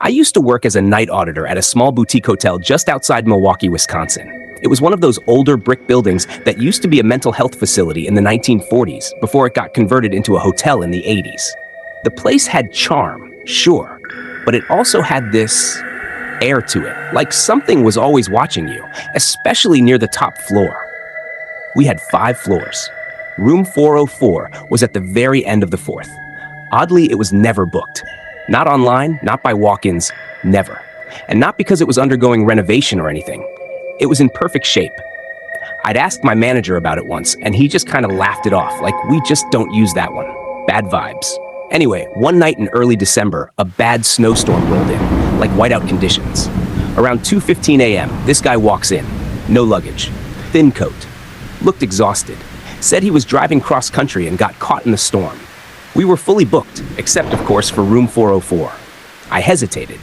I used to work as a night auditor at a small boutique hotel just outside Milwaukee, Wisconsin. It was one of those older brick buildings that used to be a mental health facility in the 1940s before it got converted into a hotel in the 80s. The place had charm, sure, but it also had this air to it, like something was always watching you, especially near the top floor. We had 5 floors. Room 404 was at the very end of the 4th. Oddly, it was never booked. Not online, not by walk-ins, never. And not because it was undergoing renovation or anything. It was in perfect shape. I'd asked my manager about it once, and he just kind of laughed it off, like we just don't use that one. Bad vibes. Anyway, one night in early December, a bad snowstorm rolled in, like whiteout conditions. Around 2:15 a.m., this guy walks in. No luggage. Thin coat. Looked exhausted. Said he was driving cross-country and got caught in the storm. We were fully booked, except, of course, for room 404. I hesitated.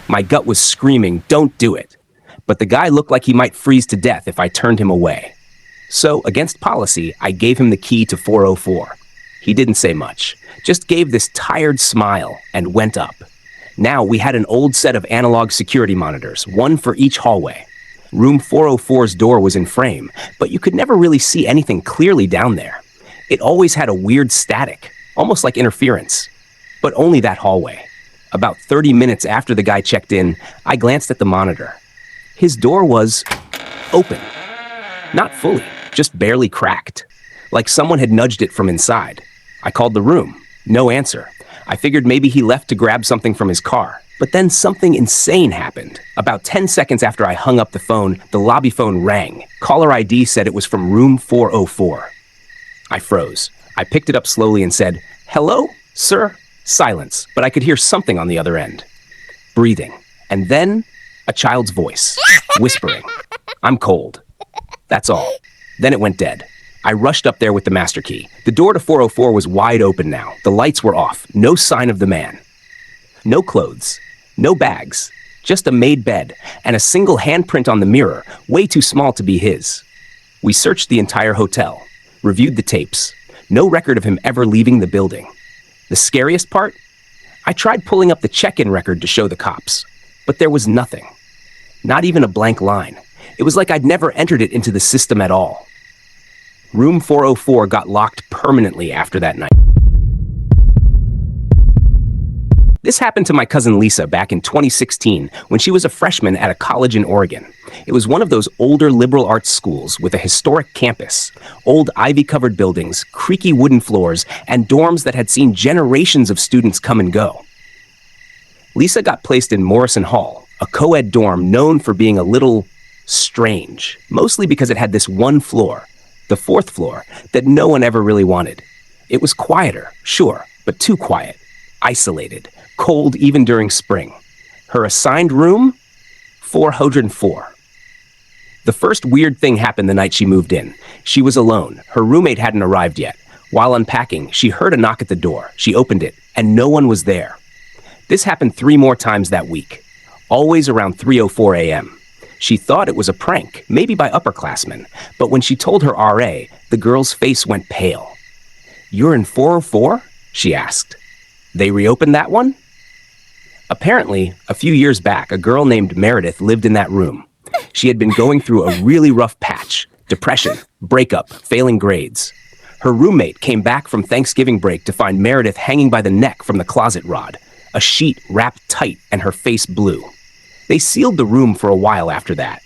My gut was screaming, don't do it. But the guy looked like he might freeze to death if I turned him away. So, against policy, I gave him the key to 404. He didn't say much, just gave this tired smile and went up. Now we had an old set of analog security monitors, one for each hallway. Room 404's door was in frame, but you could never really see anything clearly down there. It always had a weird static, almost like interference. But only that hallway. About 30 minutes after the guy checked in, I glanced at the monitor. His door was open. Not fully, just barely cracked. Like someone had nudged it from inside. I called the room. No answer. I figured maybe he left to grab something from his car. But then something insane happened. About 10 seconds after I hung up the phone, the lobby phone rang. Caller ID said it was from room 404. I froze. I picked it up slowly and said, "Hello, sir?" Silence, but I could hear something on the other end. Breathing. And then a child's voice, whispering. "I'm cold." That's all. Then it went dead. I rushed up there with the master key. The door to 404 was wide open now. The lights were off. No sign of the man. No clothes. No bags. Just a made bed and a single handprint on the mirror, way too small to be his. We searched the entire hotel, reviewed the tapes. No record of him ever leaving the building. The scariest part? I tried pulling up the check-in record to show the cops, but there was nothing. Not even a blank line. It was like I'd never entered it into the system at all. Room 404 got locked permanently after that night. This happened to my cousin Lisa back in 2016 when she was a freshman at a college in Oregon. It was one of those older liberal arts schools with a historic campus, old ivy-covered buildings, creaky wooden floors, and dorms that had seen generations of students come and go. Lisa got placed in Morrison Hall, a co-ed dorm known for being a little strange, mostly because it had this one floor, the 4th floor, that no one ever really wanted. It was quieter, sure, but too quiet, isolated, cold even during spring. Her assigned room? 404. The first weird thing happened the night she moved in. She was alone. Her roommate hadn't arrived yet. While unpacking, she heard a knock at the door. She opened it, and no one was there. This happened 3 more times that week, always around 3:04 a.m. She thought it was a prank, maybe by upperclassmen, but when she told her RA, the girl's face went pale. "You're in 404?" she asked. "They reopened that one?" Apparently, a few years back, a girl named Meredith lived in that room. She had been going through a really rough patch, depression, breakup, failing grades. Her roommate came back from Thanksgiving break to find Meredith hanging by the neck from the closet rod, a sheet wrapped tight and her face blue. They sealed the room for a while after that.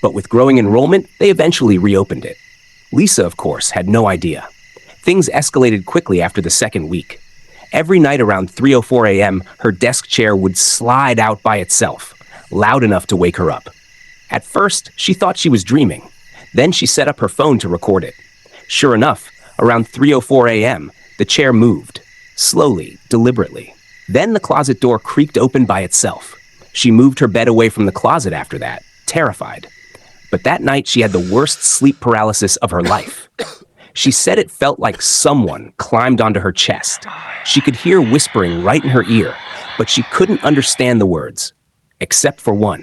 But with growing enrollment, they eventually reopened it. Lisa, of course, had no idea. Things escalated quickly after the second week. Every night around 3:04 a.m., her desk chair would slide out by itself, loud enough to wake her up. At first, she thought she was dreaming. Then she set up her phone to record it. Sure enough, around 3:04 a.m., the chair moved, slowly, deliberately. Then the closet door creaked open by itself. She moved her bed away from the closet after that, terrified. But that night, she had the worst sleep paralysis of her life. She said it felt like someone climbed onto her chest. She could hear whispering right in her ear, but she couldn't understand the words, except for one: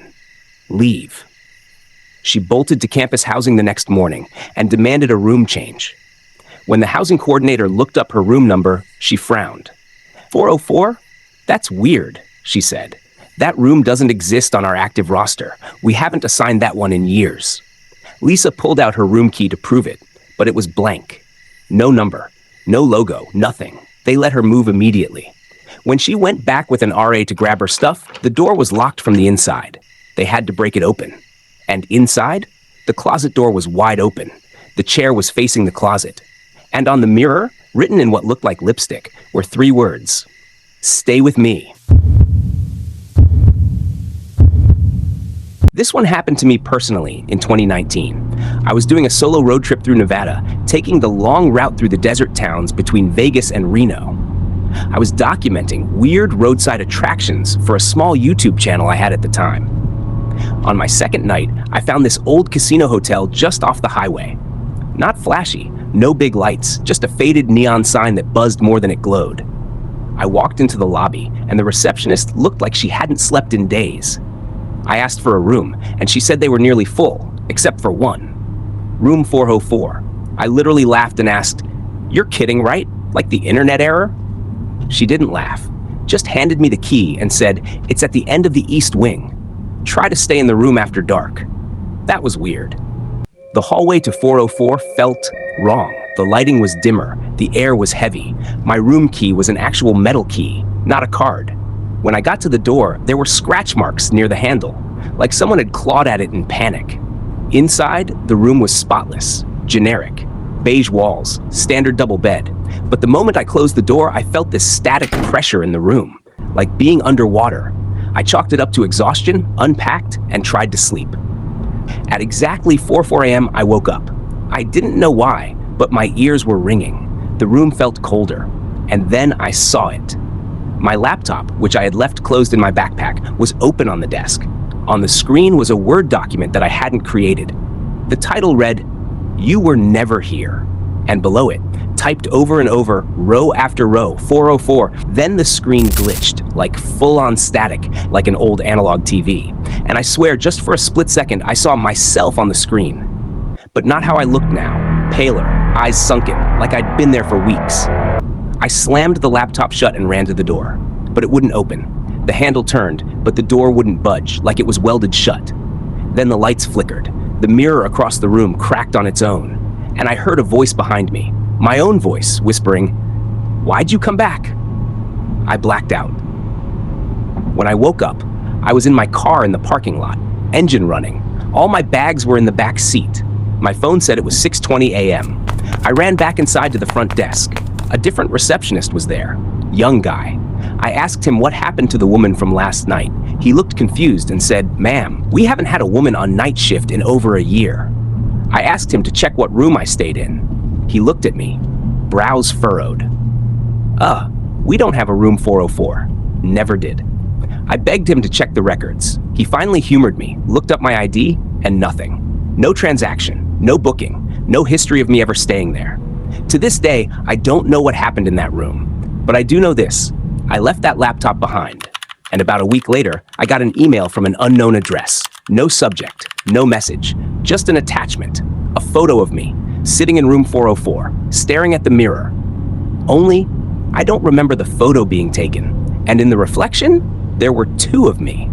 leave. She bolted to campus housing the next morning and demanded a room change. When the housing coordinator looked up her room number, she frowned. 404? That's weird, she said. That room doesn't exist on our active roster. We haven't assigned that one in years. Lisa pulled out her room key to prove it, but it was blank. No number, no logo, nothing. They let her move immediately. When she went back with an RA to grab her stuff, the door was locked from the inside. They had to break it open. And inside, the closet door was wide open. The chair was facing the closet. And on the mirror, written in what looked like lipstick, were 3 words. Stay with me. This one happened to me personally in 2019. I was doing a solo road trip through Nevada, taking the long route through the desert towns between Vegas and Reno. I was documenting weird roadside attractions for a small YouTube channel I had at the time. On my second night, I found this old casino hotel just off the highway. Not flashy, no big lights, just a faded neon sign that buzzed more than it glowed. I walked into the lobby, and the receptionist looked like she hadn't slept in days. I asked for a room, and she said they were nearly full, except for one. Room 404. I literally laughed and asked, "You're kidding, right? Like the internet error?" She didn't laugh, just handed me the key and said, "It's at the end of the east wing. Try to stay in the room after dark." That was weird. The hallway to 404 felt wrong. The lighting was dimmer, the air was heavy. My room key was an actual metal key, not a card. When I got to the door, there were scratch marks near the handle, like someone had clawed at it in panic. Inside, the room was spotless, generic, beige walls, standard double bed. But the moment I closed the door, I felt this static pressure in the room, like being underwater. I chalked it up to exhaustion, unpacked, and tried to sleep. At exactly 4:04 a.m., I woke up. I didn't know why, but my ears were ringing. The room felt colder. And then I saw it. My laptop, which I had left closed in my backpack, was open on the desk. On the screen was a Word document that I hadn't created. The title read, "You Were Never Here." And below it, typed over and over, row after row, 404. Then the screen glitched, like full-on static, like an old analog TV. And I swear, just for a split second, I saw myself on the screen. But not how I looked now, paler, eyes sunken, like I'd been there for weeks. I slammed the laptop shut and ran to the door, but it wouldn't open. The handle turned, but the door wouldn't budge, like it was welded shut. Then the lights flickered. The mirror across the room cracked on its own, and I heard a voice behind me, my own voice, whispering, "Why'd you come back?" I blacked out. When I woke up, I was in my car in the parking lot, engine running. All my bags were in the back seat. My phone said it was 6:20 a.m. I ran back inside to the front desk. A different receptionist was there, young guy. I asked him what happened to the woman from last night. He looked confused and said, "Ma'am, we haven't had a woman on night shift in over a year." I asked him to check what room I stayed in. He looked at me, brows furrowed. We don't have a room 404. Never did." I begged him to check the records. He finally humored me, looked up my ID, and nothing. No transaction, no booking, no history of me ever staying there. To this day, I don't know what happened in that room. But I do know this. I left that laptop behind. And about a week later, I got an email from an unknown address. No subject, no message, just an attachment. A photo of me, sitting in room 404, staring at the mirror. Only, I don't remember the photo being taken. And in the reflection, there were 2 of me.